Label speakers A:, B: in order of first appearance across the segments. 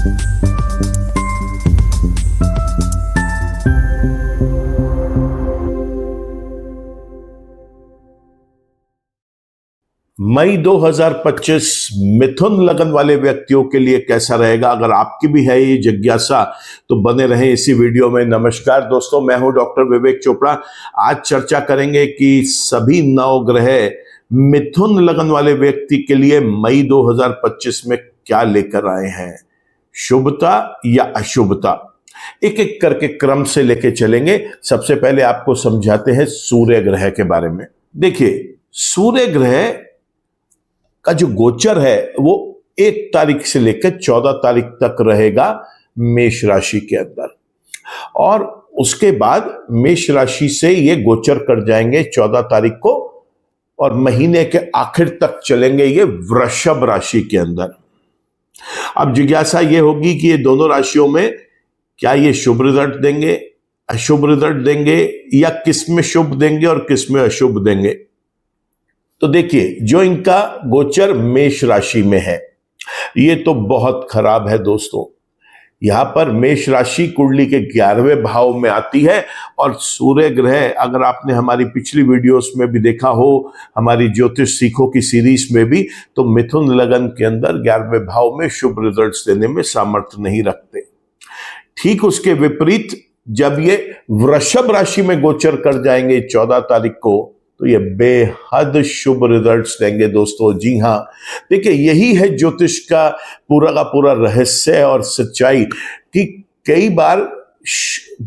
A: मई 2025 मिथुन लगन वाले व्यक्तियों के लिए कैसा रहेगा? अगर आपकी भी है ये जिज्ञासा तो बने रहें इसी वीडियो में। नमस्कार दोस्तों, मैं हूं डॉक्टर विवेक चोपड़ा। आज चर्चा करेंगे कि सभी 9 ग्रह मिथुन लगन वाले व्यक्ति के लिए मई 2025 में क्या लेकर आए हैं, शुभता या अशुभता। एक एक करके क्रम से लेके चलेंगे। सबसे पहले आपको समझाते हैं सूर्य ग्रह के बारे में। देखिए, सूर्य ग्रह का जो गोचर है वो 1 तारीख से लेकर 14 तारीख तक रहेगा मेष राशि के अंदर, और उसके बाद मेष राशि से ये गोचर कर जाएंगे 14 तारीख को, और महीने के आखिर तक चलेंगे ये वृषभ राशि के अंदर। अब जिज्ञासा ये होगी कि ये दोनों राशियों में क्या ये शुभ रिजल्ट देंगे, अशुभ रिजल्ट देंगे, या किस में शुभ देंगे और किस में अशुभ देंगे। तो देखिए, जो इनका गोचर मेष राशि में है ये तो बहुत खराब है दोस्तों। यहां पर मेष राशि कुंडली के 11वें भाव में आती है, और सूर्य ग्रह, अगर आपने हमारी पिछली वीडियोस में भी देखा हो, हमारी ज्योतिष सीखो की सीरीज में भी, तो मिथुन लगन के अंदर 11वें भाव में शुभ रिजल्ट्स देने में सामर्थ्य नहीं रखते। ठीक उसके विपरीत जब ये वृषभ राशि में गोचर कर जाएंगे 14 तारीख को, तो ये बेहद शुभ रिजल्ट्स देंगे दोस्तों। जी हां, देखिए, यही है ज्योतिष का पूरा रहस्य और सच्चाई, कि कई बार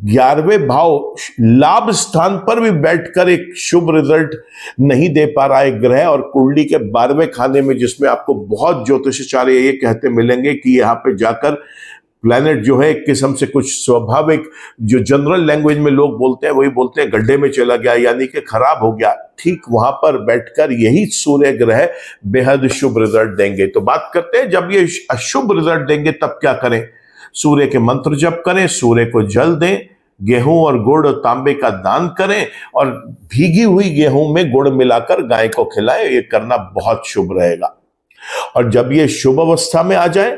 A: 11वें भाव लाभ स्थान पर भी बैठकर एक शुभ रिजल्ट नहीं दे पा रहा है ग्रह, और कुंडली के 12वें खाने में, जिसमें आपको बहुत ज्योतिषाचार्य ये कहते मिलेंगे कि यहाँ पे जाकर प्लैनेट जो है एक किस्म से कुछ स्वाभाविक, जो जनरल लैंग्वेज में लोग बोलते हैं वही बोलते हैं, गड्ढे में चला गया, यानी कि खराब हो गया। ठीक वहां पर बैठकर यही सूर्य ग्रह बेहद शुभ रिजल्ट देंगे। तो बात करते हैं, जब ये अशुभ रिजल्ट देंगे तब क्या करें। सूर्य के मंत्र जप करें, सूर्य को जल दें, गेहूं और गुड़ और तांबे का दान करें, और भीगी हुई गेहूं में गुड़ मिलाकर गाय को खिलाएं। ये करना बहुत शुभ रहेगा। और जब ये शुभ अवस्था में आ जाए,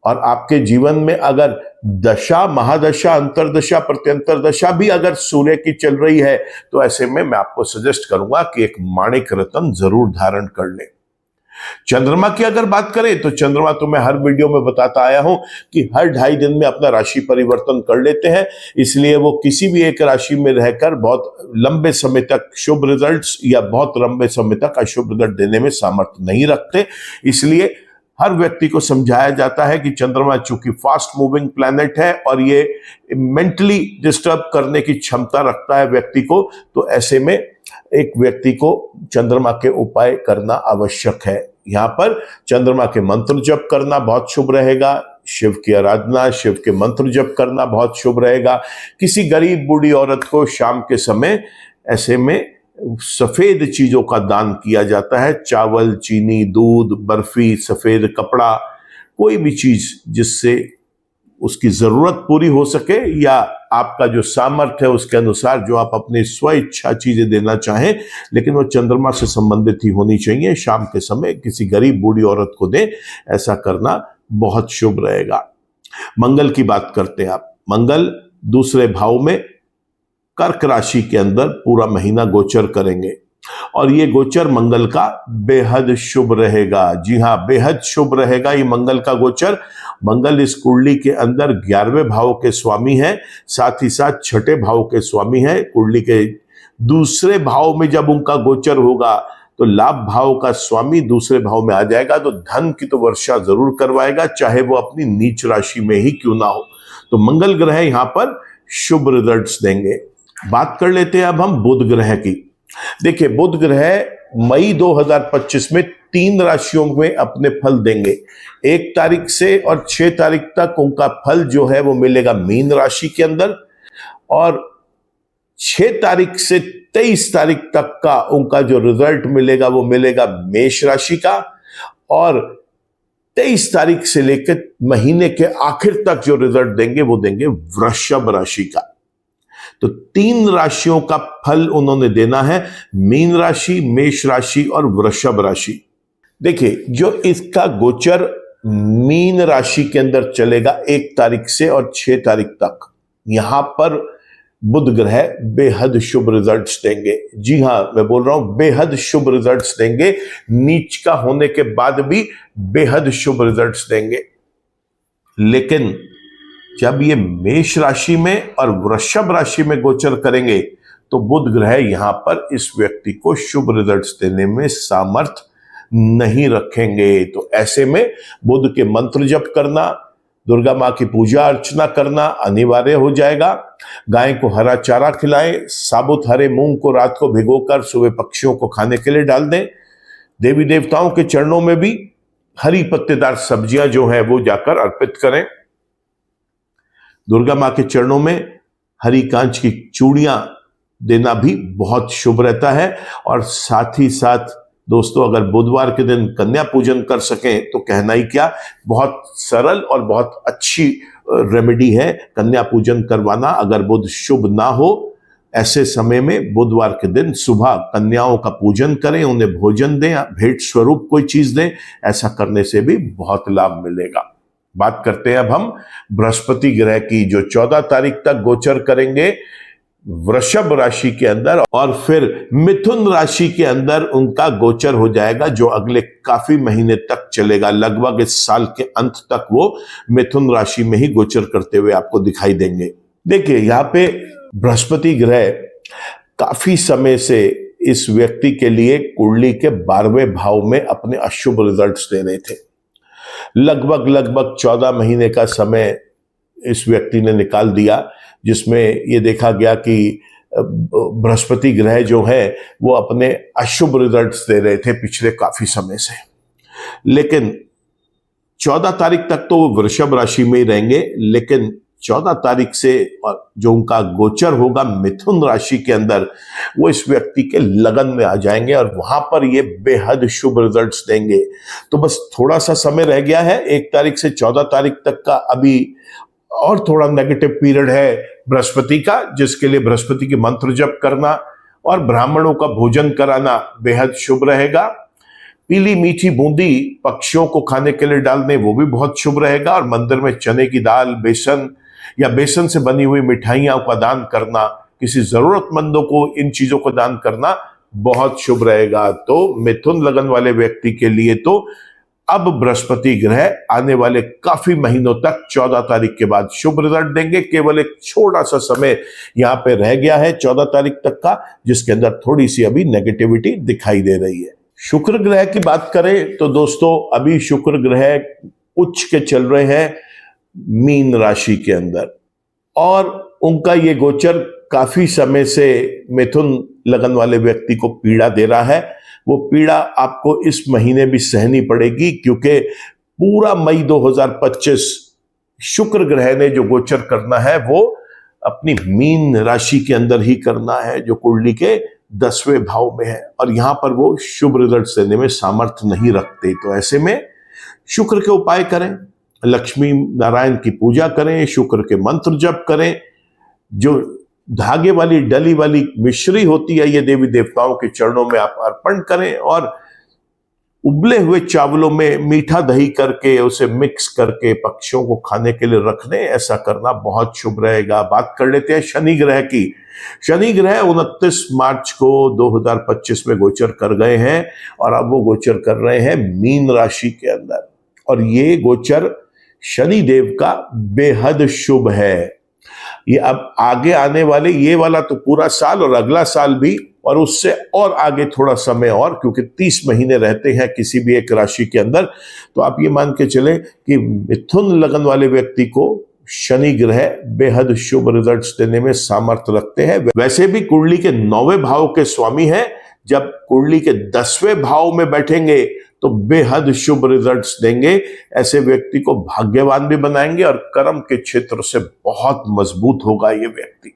A: और आपके जीवन में अगर दशा, महादशा, अंतरदशा, प्रत्यंतर दशा भी अगर सूर्य की चल रही है, तो ऐसे में मैं आपको सजेस्ट करूंगा कि एक माणिक रत्न जरूर धारण कर लें। चंद्रमा की अगर बात करें तो चंद्रमा तो मैं हर वीडियो में बताता आया हूं कि हर 2.5 दिन में अपना राशि परिवर्तन कर लेते हैं, इसलिए वो किसी भी एक राशि में रहकर बहुत लंबे समय तक शुभ रिजल्ट्स या बहुत लंबे समय तक अशुभ रिजल्ट देने में सामर्थ्य नहीं रखते। इसलिए हर व्यक्ति को समझाया जाता है कि चंद्रमा चूंकि फास्ट मूविंग प्लैनेट है और ये मेंटली डिस्टर्ब करने की क्षमता रखता है व्यक्ति को, तो ऐसे में एक व्यक्ति को चंद्रमा के उपाय करना आवश्यक है। यहाँ पर चंद्रमा के मंत्र जप करना बहुत शुभ रहेगा, शिव की आराधना, शिव के मंत्र जप करना बहुत शुभ रहेगा। किसी गरीब बूढ़ी औरत को शाम के समय ऐसे में सफेद चीजों का दान किया जाता है, चावल, चीनी, दूध, बर्फी, सफेद कपड़ा, कोई भी चीज जिससे उसकी जरूरत पूरी हो सके, या आपका जो सामर्थ्य है उसके अनुसार जो आप अपनी स्व इच्छा चीजें देना चाहें, लेकिन वो चंद्रमा से संबंधित ही होनी चाहिए। शाम के समय किसी गरीब बूढ़ी औरत को दें, ऐसा करना बहुत शुभ रहेगा। मंगल की बात करते हैं आप। मंगल 2 भाव में कर्क राशि के अंदर पूरा महीना गोचर करेंगे, और ये गोचर मंगल का बेहद शुभ रहेगा। जी हां, बेहद शुभ रहेगा ये मंगल का गोचर। मंगल इस कुंडली के अंदर 11वें भाव के स्वामी हैं, साथ ही साथ 6ठे भाव के स्वामी हैं। कुंडली के 2 भाव में जब उनका गोचर होगा तो लाभ भाव का स्वामी 2 भाव में आ जाएगा, तो धन की तो वर्षा जरूर करवाएगा, चाहे वो अपनी नीच राशि में ही क्यों ना हो। तो मंगल ग्रह यहां पर शुभ रिजल्ट्स देंगे। बात कर लेते हैं अब हम बुध ग्रह की। देखिए, बुध ग्रह मई 2025 में 3 राशियों में अपने फल देंगे। 1 तारीख से और 6 तारीख तक उनका फल जो है वो मिलेगा मीन राशि के अंदर, और 6 तारीख से 23 तारीख तक का उनका जो रिजल्ट मिलेगा वो मिलेगा मेष राशि का, और 23 तारीख से लेकर महीने के आखिर तक जो रिजल्ट देंगे वो देंगे वृषभ राशि का। तो 3 राशियों का फल उन्होंने देना है, मीन राशि, मेष राशि और वृषभ राशि। देखिए, जो इसका गोचर मीन राशि के अंदर चलेगा 1 तारीख से और 6 तारीख तक। यहां पर बुध ग्रह बेहद शुभ रिजल्ट्स देंगे। जी हां, मैं बोल रहा हूं बेहद शुभ रिजल्ट्स देंगे। नीच का होने के बाद भी बेहद शुभ रिजल्ट्स देंगे। लेकिन जब ये मेष राशि में और वृषभ राशि में गोचर करेंगे तो बुध ग्रह यहां पर इस व्यक्ति को शुभ रिजल्ट्स देने में सामर्थ नहीं रखेंगे। तो ऐसे में बुध के मंत्र जप करना, दुर्गा मां की पूजा अर्चना करना अनिवार्य हो जाएगा। गाय को हरा चारा खिलाएं, साबुत हरे मूंग को रात को भिगोकर सुबह पक्षियों को खाने के लिए डाल दें। देवी देवताओं के चरणों में भी हरी पत्तेदार सब्जियां जो है वो जाकर अर्पित करें। दुर्गा मां के चरणों में हरी कांच की चूड़ियां देना भी बहुत शुभ रहता है। और साथ ही साथ दोस्तों, अगर बुधवार के दिन कन्या पूजन कर सकें तो कहना ही क्या, बहुत सरल और बहुत अच्छी रेमेडी है कन्या पूजन करवाना। अगर बुध शुभ ना हो ऐसे समय में बुधवार के दिन सुबह कन्याओं का पूजन करें, उन्हें भोजन दें, भेंट स्वरूप कोई चीज दें। ऐसा करने से भी बहुत लाभ मिलेगा। बात करते हैं अब हम बृहस्पति ग्रह की, जो 14 तारीख तक गोचर करेंगे वृषभ राशि के अंदर और फिर मिथुन राशि के अंदर उनका गोचर हो जाएगा, जो अगले काफी महीने तक चलेगा। लगभग इस साल के अंत तक वो मिथुन राशि में ही गोचर करते हुए आपको दिखाई देंगे। देखिए, यहाँ पे बृहस्पति ग्रह काफी समय से इस व्यक्ति के लिए कुंडली के 12वें भाव में अपने अशुभ रिजल्ट्स दे रहे थे। लगभग 14 महीने का समय इस व्यक्ति ने निकाल दिया, जिसमें ये देखा गया कि बृहस्पति ग्रह जो है वो अपने अशुभ रिजल्ट्स दे रहे थे पिछले काफी समय से। लेकिन 14 तारीख तक तो वो वृषभ राशि में ही रहेंगे, लेकिन 14 तारीख से जो उनका गोचर होगा मिथुन राशि के अंदर, वो इस व्यक्ति के लगन में आ जाएंगे और वहां पर ये बेहद शुभ रिजल्ट्स देंगे। तो बस थोड़ा सा समय रह गया है, 1 तारीख से 14 तारीख तक का अभी और थोड़ा नेगेटिव पीरियड है बृहस्पति का, जिसके लिए बृहस्पति के मंत्र जप करना और ब्राह्मणों का भोजन कराना बेहद शुभ रहेगा। पीली मीठी बूंदी पक्षियों को खाने के लिए डालने, वो भी बहुत शुभ रहेगा। और मंदिर में चने की दाल, बेसन या बेसन से बनी हुई मिठाइयों का दान करना, किसी जरूरतमंदों को इन चीजों को दान करना बहुत शुभ रहेगा। तो मिथुन लगन वाले व्यक्ति के लिए तो अब बृहस्पति ग्रह आने वाले काफी महीनों तक 14 तारीख के बाद शुभ रिजल्ट देंगे। केवल एक छोटा सा समय यहां पे रह गया है 14 तारीख तक का, जिसके अंदर थोड़ी सी अभी नेगेटिविटी दिखाई दे रही है। शुक्र ग्रह की बात करें तो दोस्तों, अभी शुक्र ग्रह उच्च के चल रहे हैं मीन राशि के अंदर और उनका ये गोचर काफी समय से मिथुन लगन वाले व्यक्ति को पीड़ा दे रहा है। वो पीड़ा आपको इस महीने भी सहनी पड़ेगी, क्योंकि पूरा मई 2025 शुक्र ग्रह ने जो गोचर करना है वो अपनी मीन राशि के अंदर ही करना है, जो कुंडली के 10वें भाव में है, और यहां पर वो शुभ रिजल्ट देने में सामर्थ्य नहीं रखते। तो ऐसे में शुक्र के उपाय करें, लक्ष्मी नारायण की पूजा करें, शुक्र के मंत्र जप करें। जो धागे वाली डली वाली मिश्री होती है, ये देवी देवताओं के चरणों में आप अर्पण करें और उबले हुए चावलों में मीठा दही करके उसे मिक्स करके पक्षियों को खाने के लिए रख दें। ऐसा करना बहुत शुभ रहेगा। बात कर लेते हैं शनि ग्रह की। शनि ग्रह 29 मार्च को 2025 में गोचर कर गए हैं और अब वो गोचर कर रहे हैं मीन राशि के अंदर, और ये गोचर शनि देव का बेहद शुभ है। ये अब आगे आने वाले ये वाला तो पूरा साल और अगला साल भी, और उससे और आगे थोड़ा समय और, क्योंकि 30 महीने रहते हैं किसी भी एक राशि के अंदर। तो आप ये मान के चले कि मिथुन लगन वाले व्यक्ति को शनि ग्रह बेहद शुभ रिजल्ट्स देने में सामर्थ्य रखते हैं। वैसे भी कुंडली के 9वें भाव के स्वामी हैं, जब कुंडली के 10वें भाव में बैठेंगे तो बेहद शुभ रिजल्ट्स देंगे। ऐसे व्यक्ति को भाग्यवान भी बनाएंगे और कर्म के क्षेत्र से बहुत मजबूत होगा ये व्यक्ति।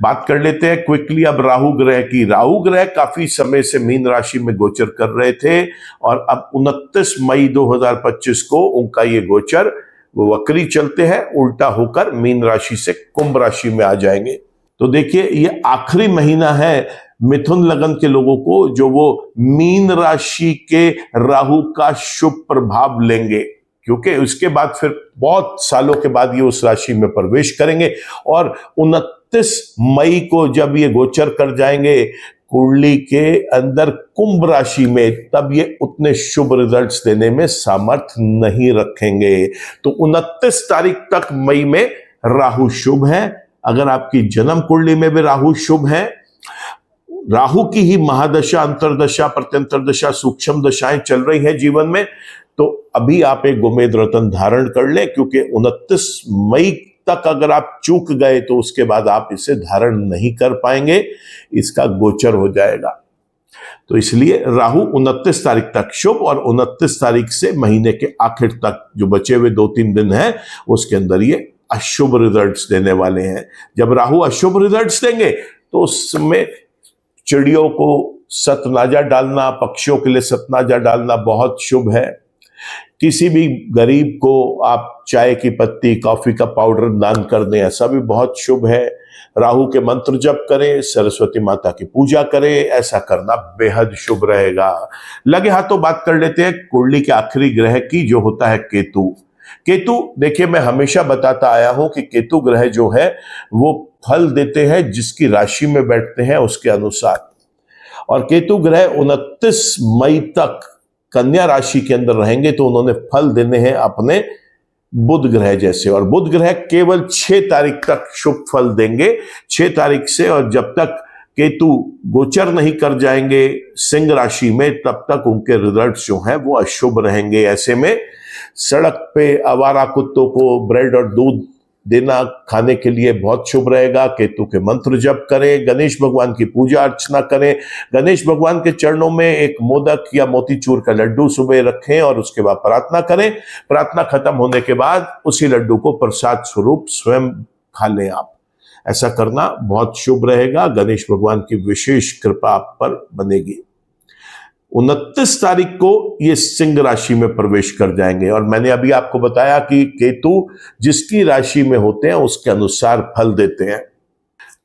A: बात कर लेते हैं क्विकली अब राहु ग्रह की। राहु ग्रह काफी समय से मीन राशि में गोचर कर रहे थे और अब 29 मई 2025 को उनका ये गोचर वो वक्री चलते हैं, उल्टा होकर मीन राशि से कुंभ राशि में आ जाएंगे। तो देखिए, ये आखिरी महीना है मिथुन लगन के लोगों को जो वो मीन राशि के राहु का शुभ प्रभाव लेंगे। क्योंकि उसके बाद फिर बहुत सालों के बाद ये उस राशि में प्रवेश करेंगे और 29 मई को जब ये गोचर कर जाएंगे कुंडली के अंदर कुंभ राशि में, तब ये उतने शुभ रिजल्ट्स देने में सामर्थ्य नहीं रखेंगे। तो 29 तारीख तक मई में राहु शुभ है। अगर आपकी जन्म कुंडली में भी राहु शुभ है, राहु की ही महादशा, अंतरदशा, प्रत्यंतर दशा, सूक्ष्म दशाएं चल रही हैं जीवन में, तो अभी आप एक गोमेद रत्न धारण कर लें, क्योंकि 29 मई तक अगर आप चूक गए तो उसके बाद आप इसे धारण नहीं कर पाएंगे, इसका गोचर हो जाएगा। तो इसलिए राहु 29 तारीख तक शुभ और 29 तारीख से महीने के आखिर तक जो बचे हुए 2-3 दिन हैं उसके अंदर ये अशुभ रिजल्ट्स देने वाले हैं। जब राहु अशुभ रिजल्ट्स देंगे तो उसमें चिड़ियों को सतनाजा डालना, पक्षियों के लिए सतनाजा डालना बहुत शुभ है। किसी भी गरीब को आप चाय की पत्ती, कॉफी का पाउडर दान कर दें, ऐसा भी बहुत शुभ है। राहु के मंत्र जप करें, सरस्वती माता की पूजा करें, ऐसा करना बेहद शुभ रहेगा। लगे हाथों बात कर लेते हैं कुंडली के आखिरी ग्रह की, जो होता है केतु। केतु, देखिए मैं हमेशा बताता आया हूं कि केतु ग्रह जो है वो फल देते हैं जिसकी राशि में बैठते हैं उसके अनुसार। और केतु ग्रह 29 मई तक कन्या राशि के अंदर रहेंगे तो उन्होंने फल देने हैं अपने बुध ग्रह जैसे। और बुध ग्रह केवल 6 तारीख तक शुभ फल देंगे, 6 तारीख से, और जब तक केतु गोचर नहीं कर जाएंगे सिंह राशि में तब तक उनके रिजल्ट्स जो हैं वो अशुभ रहेंगे। ऐसे में सड़क पे आवारा कुत्तों को ब्रेड और दूध देना खाने के लिए बहुत शुभ रहेगा। केतु के मंत्र जप करें, गणेश भगवान की पूजा अर्चना करें, गणेश भगवान के चरणों में एक मोदक या मोतीचूर का लड्डू सुबह रखें और उसके बाद प्रार्थना करें। प्रार्थना खत्म होने के बाद उसी लड्डू को प्रसाद स्वरूप स्वयं खा लें आप। ऐसा करना बहुत शुभ रहेगा, गणेश भगवान की विशेष कृपा आप पर बनेगी। 29 तारीख को ये सिंह राशि में प्रवेश कर जाएंगे और मैंने अभी आपको बताया कि केतु जिसकी राशि में होते हैं उसके अनुसार फल देते हैं।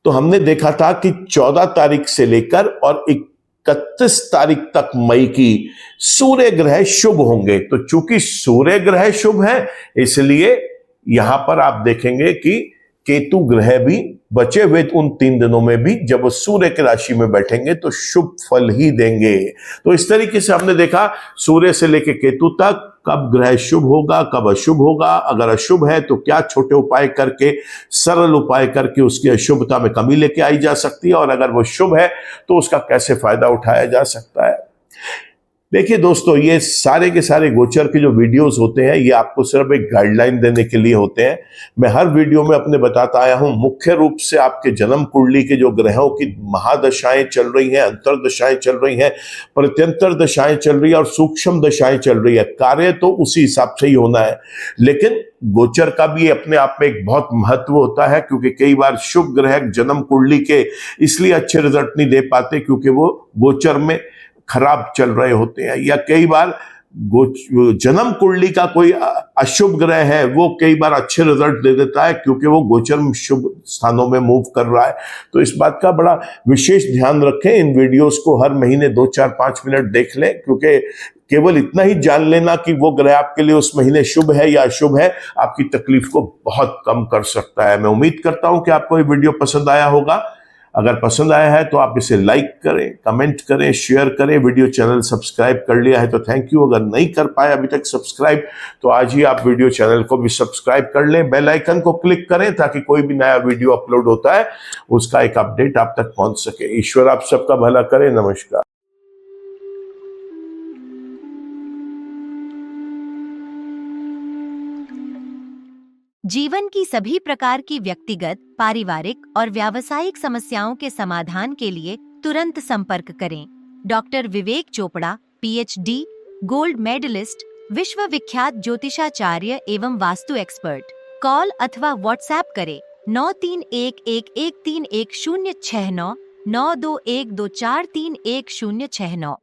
A: तो हमने देखा था कि 14 तारीख से लेकर और 31 तारीख तक मई की सूर्य ग्रह शुभ होंगे। तो चूंकि सूर्य ग्रह शुभ है इसलिए यहां पर आप देखेंगे कि केतु ग्रह भी बचे हुए उन 3 दिनों में भी जब वो सूर्य की राशि में बैठेंगे तो शुभ फल ही देंगे। तो इस तरीके से हमने देखा सूर्य से लेकर केतु तक कब ग्रह शुभ होगा, कब अशुभ होगा, अगर अशुभ है तो क्या छोटे उपाय करके, सरल उपाय करके उसकी अशुभता में कमी लेके आई जा सकती है, और अगर वो शुभ है तो उसका कैसे फायदा उठाया जा सकता है। देखिए दोस्तों, ये सारे के सारे गोचर के जो वीडियोस होते हैं ये आपको सिर्फ एक गाइडलाइन देने के लिए होते हैं। मैं हर वीडियो में अपने बताता आया हूं मुख्य रूप से आपके जन्म कुंडली के जो ग्रहों की महादशाएं चल रही हैं, अंतरदशाएं चल रही हैं, प्रत्यंतर दशाएं चल रही है और सूक्ष्म दशाएं चल रही है। कार्य तो उसी हिसाब से ही होना है, लेकिन गोचर का भी अपने आप में एक बहुत महत्व होता है, क्योंकि कई बार शुभ ग्रह जन्म कुंडली के इसलिए अच्छे रिजल्ट नहीं दे पाते क्योंकि वो गोचर में खराब चल रहे होते हैं, या कई बार जन्म कुंडली का कोई अशुभ ग्रह है वो कई बार अच्छे रिजल्ट दे देता है क्योंकि वो गोचर में शुभ स्थानों में मूव कर रहा है। तो इस बात का बड़ा विशेष ध्यान रखें। इन वीडियोस को हर महीने 2, 4, 5 मिनट देख लें, क्योंकि केवल इतना ही जान लेना कि वो ग्रह आपके लिए उस महीने शुभ है या अशुभ है आपकी तकलीफ को बहुत कम कर सकता है। मैं उम्मीद करता हूं कि आपको ये वीडियो पसंद आया होगा। अगर पसंद आया है तो आप इसे लाइक करें, कमेंट करें, शेयर करें। वीडियो चैनल सब्सक्राइब कर लिया है तो थैंक यू। अगर नहीं कर पाए अभी तक सब्सक्राइब तो आज ही आप वीडियो चैनल को भी सब्सक्राइब कर लें। बेल आइकन को क्लिक करें ताकि कोई भी नया वीडियो अपलोड होता है उसका एक अपडेट आप तक पहुंच सके। ईश्वर आप सबका भला करे। नमस्कार।
B: जीवन की सभी प्रकार की व्यक्तिगत, पारिवारिक और व्यावसायिक समस्याओं के समाधान के लिए तुरंत संपर्क करें। डॉक्टर विवेक चोपड़ा, PhD, गोल्ड मेडलिस्ट, विश्व विख्यात ज्योतिषाचार्य एवं वास्तु एक्सपर्ट। कॉल अथवा व्हाट्सएप करें 9311131069 9212431069।